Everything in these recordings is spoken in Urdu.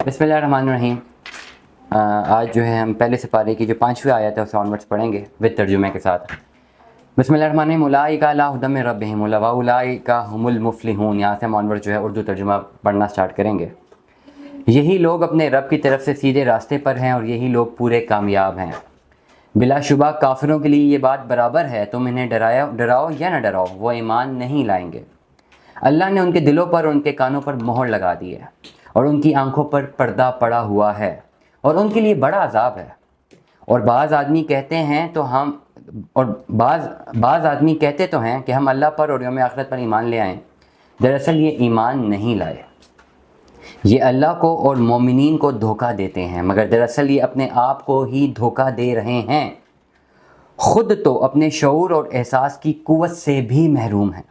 بسم اللہ الرحمن الرحیم۔ آج جو ہے ہم پہلے سپارے کی جو 5ویں آیت ہے اسے آنورڈس پڑھیں گے ود ترجمے کے ساتھ۔ بسم اللہ الرحمن الرحیم۔ اولئک علی ھدی من ربہم واولئک ھم المفلحون۔ یہاں سے ہم آنورڈ جو ہے اردو ترجمہ پڑھنا سٹارٹ کریں گے۔ یہی لوگ اپنے رب کی طرف سے سیدھے راستے پر ہیں اور یہی لوگ پورے کامیاب ہیں۔ بلا شبہ کافروں کے لیے یہ بات برابر ہے، تم انہیں ڈراؤ یا نہ ڈراؤ، وہ ایمان نہیں لائیں گے۔ اللہ نے ان کے دلوں پر اور ان کے کانوں پر مہر لگا دی ہے اور ان کی آنکھوں پر پردہ پڑا ہوا ہے اور ان کے لیے بڑا عذاب ہے۔ اور بعض آدمی کہتے تو ہیں کہ ہم اللہ پر اور یوم آخرت پر ایمان لے آئیں، دراصل یہ ایمان نہیں لائے۔ یہ اللہ کو اور مومنین کو دھوکہ دیتے ہیں، مگر دراصل یہ اپنے آپ کو ہی دھوکہ دے رہے ہیں، خود تو اپنے شعور اور احساس کی قوت سے بھی محروم ہیں۔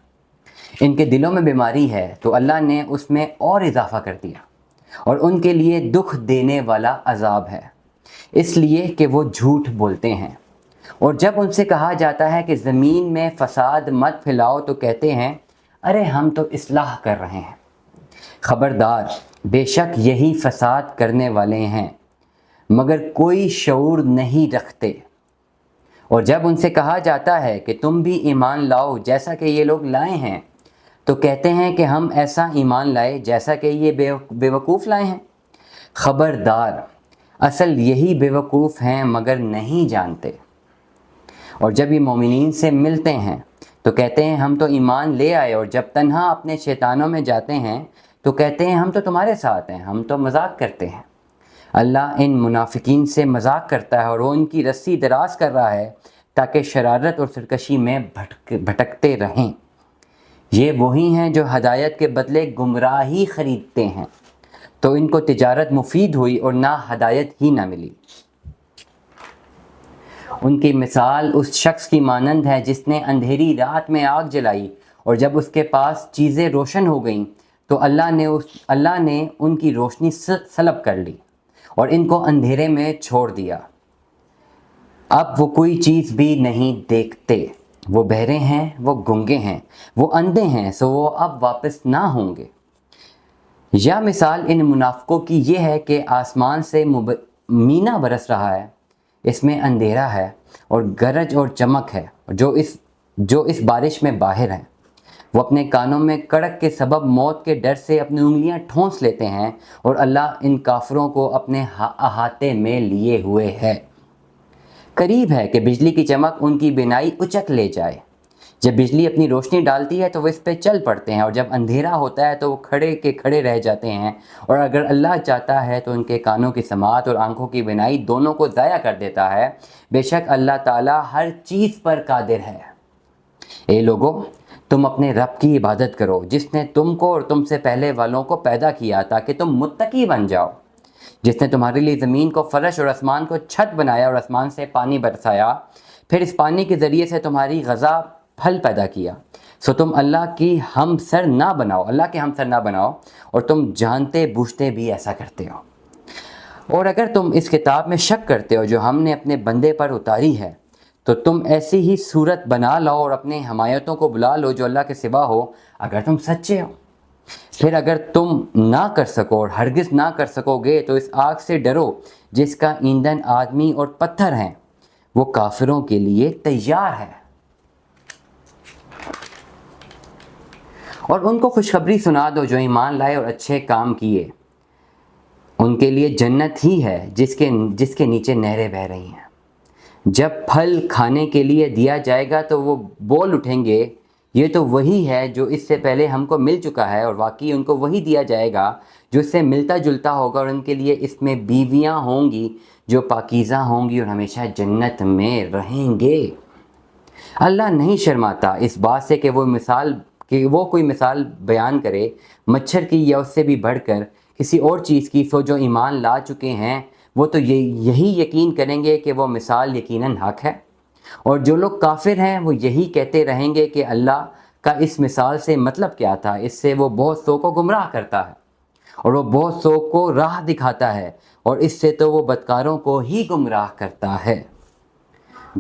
ان کے دلوں میں بیماری ہے تو اللہ نے اس میں اور اضافہ کر دیا اور ان کے لیے دکھ دینے والا عذاب ہے، اس لیے کہ وہ جھوٹ بولتے ہیں۔ اور جب ان سے کہا جاتا ہے کہ زمین میں فساد مت پھیلاؤ تو کہتے ہیں ارے ہم تو اصلاح کر رہے ہیں۔ خبردار، بے شک یہی فساد کرنے والے ہیں مگر کوئی شعور نہیں رکھتے۔ اور جب ان سے کہا جاتا ہے کہ تم بھی ایمان لاؤ جیسا کہ یہ لوگ لائے ہیں تو کہتے ہیں کہ ہم ایسا ایمان لائے جیسا کہ یہ بے وقوف لائے ہیں۔ خبردار، اصل یہی بے وقوف ہیں مگر نہیں جانتے۔ اور جب یہ مومنین سے ملتے ہیں تو کہتے ہیں ہم تو ایمان لے آئے، اور جب تنہا اپنے شیطانوں میں جاتے ہیں تو کہتے ہیں ہم تو تمہارے ساتھ ہیں، ہم تو مذاق کرتے ہیں۔ اللہ ان منافقین سے مذاق کرتا ہے اور وہ ان کی رسی دراز کر رہا ہے تاکہ شرارت اور سرکشی میں بھٹکتے رہیں۔ یہ وہی ہیں جو ہدایت کے بدلے گمراہی خریدتے ہیں، تو ان کو تجارت مفید ہوئی اور نہ ہدایت ہی نہ ملی۔ ان کی مثال اس شخص کی مانند ہے جس نے اندھیری رات میں آگ جلائی اور جب اس کے پاس چیزیں روشن ہو گئیں تو اللہ نے ان کی روشنی سلب کر لی اور ان کو اندھیرے میں چھوڑ دیا۔ اب وہ کوئی چیز بھی نہیں دیکھتے، وہ بہرے ہیں، وہ گنگے ہیں، وہ اندھے ہیں، سو وہ اب واپس نہ ہوں گے۔ یا مثال ان منافقوں کی یہ ہے کہ آسمان سے مینہ برس رہا ہے، اس میں اندھیرا ہے اور گرج اور چمک ہے، جو اس بارش میں باہر ہیں۔ وہ اپنے کانوں میں کڑک کے سبب موت کے ڈر سے اپنی انگلیاں ٹھونس لیتے ہیں اور اللہ ان کافروں کو اپنے احاطے میں لیے ہوئے ہے۔ قریب ہے کہ بجلی کی چمک ان کی بینائی اچک لے جائے۔ جب بجلی اپنی روشنی ڈالتی ہے تو وہ اس پہ چل پڑتے ہیں، اور جب اندھیرا ہوتا ہے تو وہ کھڑے کے کھڑے رہ جاتے ہیں، اور اگر اللہ چاہتا ہے تو ان کے کانوں کی سماعت اور آنکھوں کی بینائی دونوں کو ضائع کر دیتا ہے۔ بے شک اللہ تعالیٰ ہر چیز پر قادر ہے۔ اے لوگو، تم اپنے رب کی عبادت کرو جس نے تم کو اور تم سے پہلے والوں کو پیدا کیا تاکہ تم متقی بن جاؤ، جس نے تمہارے لیے زمین کو فرش اور آسمان کو چھت بنایا اور آسمان سے پانی برسایا، پھر اس پانی کے ذریعے سے تمہاری غذا پھل پیدا کیا، سو تم اللہ کے ہم سر نہ بناؤ اور تم جانتے بوجھتے بھی ایسا کرتے ہو۔ اور اگر تم اس کتاب میں شک کرتے ہو جو ہم نے اپنے بندے پر اتاری ہے تو تم ایسی ہی صورت بنا لاؤ اور اپنے حمایتوں کو بلا لو جو اللہ کے سوا ہو، اگر تم سچے ہو۔ پھر اگر تم نہ کر سکو اور ہرگز نہ کر سکو گے تو اس آگ سے ڈرو جس کا ایندھن آدمی اور پتھر ہیں، وہ کافروں کے لیے تیار ہے۔ اور ان کو خوشخبری سنا دو جو ایمان لائے اور اچھے کام کیے، ان کے لیے جنت ہی ہے جس کے نیچے نہریں بہہ رہی ہیں۔ جب پھل کھانے کے لیے دیا جائے گا تو وہ بول اٹھیں گے یہ تو وہی ہے جو اس سے پہلے ہم کو مل چکا ہے، اور واقعی ان کو وہی دیا جائے گا جو اس سے ملتا جلتا ہوگا، اور ان کے لیے اس میں بیویاں ہوں گی جو پاکیزہ ہوں گی اور ہمیشہ جنت میں رہیں گے۔ اللہ نہیں شرماتا اس بات سے کہ وہ کوئی مثال بیان کرے مچھر کی یا اس سے بھی بڑھ کر کسی اور چیز کی، سو جو ایمان لا چکے ہیں وہ تو یہی یقین کریں گے کہ وہ مثال یقیناً حق ہے، اور جو لوگ کافر ہیں وہ یہی کہتے رہیں گے کہ اللہ کا اس مثال سے مطلب کیا تھا، اس سے وہ بہت سو کو گمراہ کرتا ہے اور وہ بہت سو کو راہ دکھاتا ہے، اور اس سے تو وہ بدکاروں کو ہی گمراہ کرتا ہے۔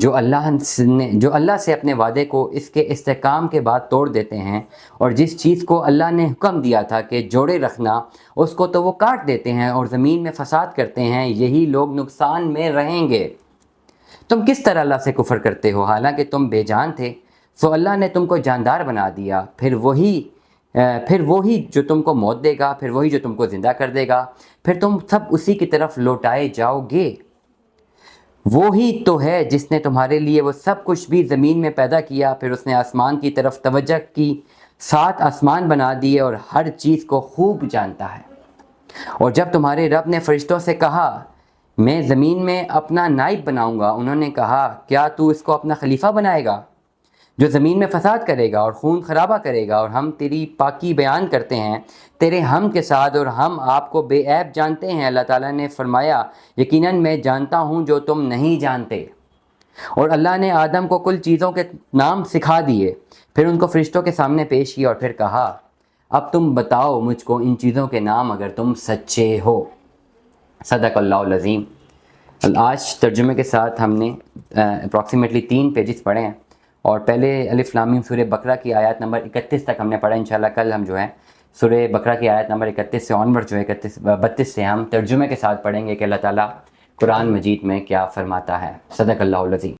جو اللہ سے اپنے وعدے کو اس کے استحکام کے بعد توڑ دیتے ہیں، اور جس چیز کو اللہ نے حکم دیا تھا کہ جوڑے رکھنا اس کو تو وہ کاٹ دیتے ہیں اور زمین میں فساد کرتے ہیں، یہی لوگ نقصان میں رہیں گے۔ تم کس طرح اللہ سے کفر کرتے ہو حالانکہ تم بے جان تھے، سو اللہ نے تم کو جاندار بنا دیا، پھر وہی جو تم کو موت دے گا، پھر وہی جو تم کو زندہ کر دے گا، پھر تم سب اسی کی طرف لوٹائے جاؤ گے۔ وہی تو ہے جس نے تمہارے لیے وہ سب کچھ بھی زمین میں پیدا کیا، پھر اس نے آسمان کی طرف توجہ کی، 7 آسمان بنا دیے اور ہر چیز کو خوب جانتا ہے۔ اور جب تمہارے رب نے فرشتوں سے کہا میں زمین میں اپنا نائب بناؤں گا، انہوں نے کہا کیا تو اس کو اپنا خلیفہ بنائے گا جو زمین میں فساد کرے گا اور خون خرابہ کرے گا؟ اور ہم تیری پاکی بیان کرتے ہیں تیرے ہم کے ساتھ، اور ہم آپ کو بے عیب جانتے ہیں۔ اللہ تعالیٰ نے فرمایا یقیناً میں جانتا ہوں جو تم نہیں جانتے۔ اور اللہ نے آدم کو کل چیزوں کے نام سکھا دیے، پھر ان کو فرشتوں کے سامنے پیش کیا اور پھر کہا اب تم بتاؤ مجھ کو ان چیزوں کے نام اگر تم سچے ہو۔ صدق اللہ العظیم۔ آج ترجمے کے ساتھ ہم نے اپروکسیمیٹلی 3 پیجز پڑھے ہیں، اور پہلے الف لام میم سورہ بقرہ کی آیات نمبر 31 تک ہم نے پڑھا۔ انشاءاللہ کل ہم جو ہے سورہ بقرہ کی آیت نمبر 31 سے آنورڈ جو ہے 32 سے ہم ترجمے کے ساتھ پڑھیں گے کہ اللہ تعالیٰ قرآن مجید میں کیا فرماتا ہے۔ صدق اللہ العظیم۔